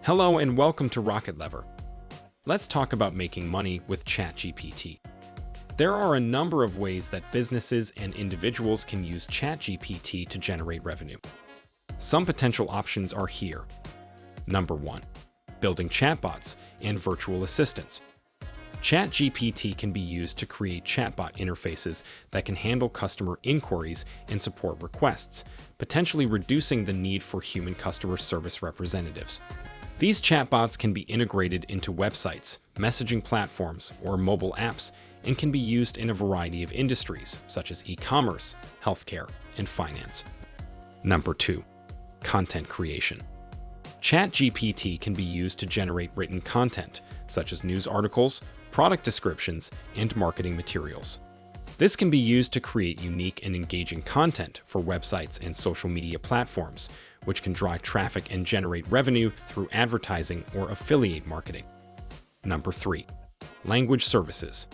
Hello and welcome to Rocket Lever. Let's talk about making money with ChatGPT. There are a number of ways that businesses and individuals can use ChatGPT to generate revenue. Some potential options are here. Number 1. Building chatbots and virtual assistants. ChatGPT can be used to create chatbot interfaces that can handle customer inquiries and support requests, potentially reducing the need for human customer service representatives. These chatbots can be integrated into websites, messaging platforms, or mobile apps, and can be used in a variety of industries, such as e-commerce, healthcare, and finance. Number 2. Content creation. ChatGPT can be used to generate written content, such as news articles, product descriptions, and marketing materials. This can be used to create unique and engaging content for websites and social media platforms, which can drive traffic and generate revenue through advertising or affiliate marketing. Number 3. Language services.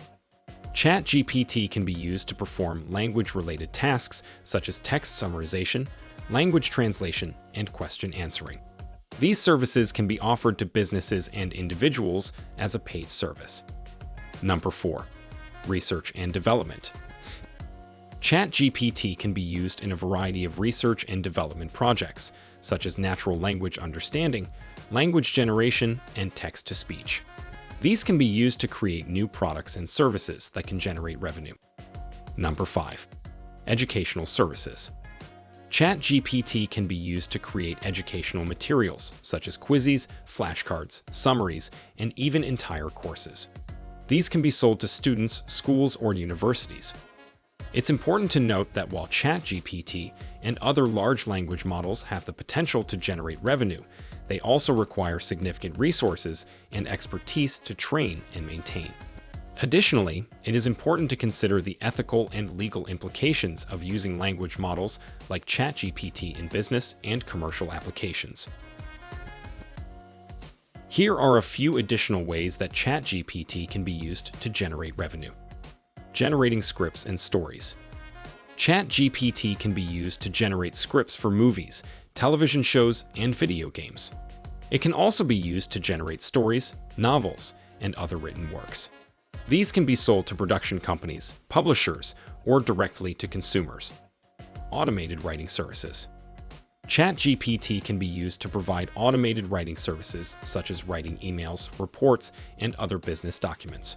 ChatGPT can be used to perform language-related tasks such as text summarization, language translation, and question answering. These services can be offered to businesses and individuals as a paid service. Number 4. Research and development. ChatGPT can be used in a variety of research and development projects, such as natural language understanding, language generation, and text-to-speech. These can be used to create new products and services that can generate revenue. Number 5. Educational services. ChatGPT can be used to create educational materials, such as quizzes, flashcards, summaries, and even entire courses. These can be sold to students, schools, or universities. It's important to note that while ChatGPT and other large language models have the potential to generate revenue, they also require significant resources and expertise to train and maintain. Additionally, it is important to consider the ethical and legal implications of using language models like ChatGPT in business and commercial applications. Here are a few additional ways that ChatGPT can be used to generate revenue. Generating scripts and stories. ChatGPT can be used to generate scripts for movies, television shows, and video games. It can also be used to generate stories, novels, and other written works. These can be sold to production companies, publishers, or directly to consumers. Automated writing services. ChatGPT can be used to provide automated writing services such as writing emails, reports, and other business documents.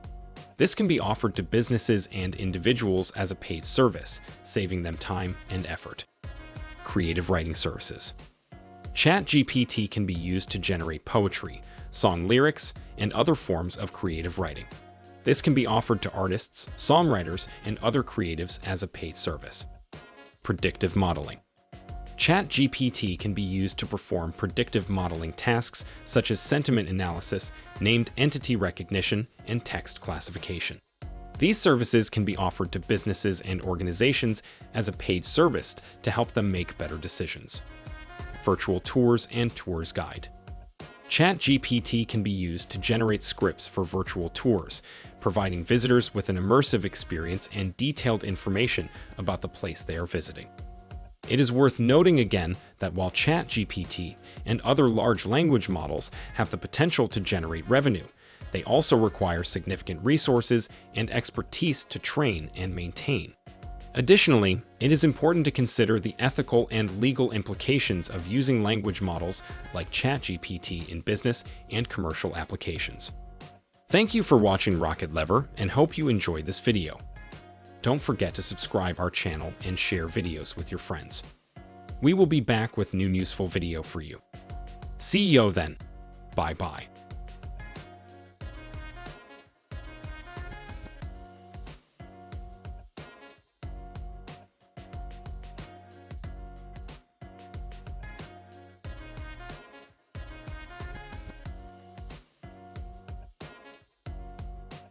This can be offered to businesses and individuals as a paid service, saving them time and effort. Creative writing services. ChatGPT can be used to generate poetry, song lyrics, and other forms of creative writing. This can be offered to artists, songwriters, and other creatives as a paid service. Predictive modeling. ChatGPT can be used to perform predictive modeling tasks such as sentiment analysis, named entity recognition, and text classification. These services can be offered to businesses and organizations as a paid service to help them make better decisions. Virtual tours and tours guide. ChatGPT can be used to generate scripts for virtual tours, providing visitors with an immersive experience and detailed information about the place they are visiting. It is worth noting again that while ChatGPT and other large language models have the potential to generate revenue, they also require significant resources and expertise to train and maintain. Additionally, it is important to consider the ethical and legal implications of using language models like ChatGPT in business and commercial applications. Thank you for watching Rocket Lever and hope you enjoyed this video. Don't forget to subscribe our channel and share videos with your friends. We will be back with new useful video for you. See you then. Bye-bye.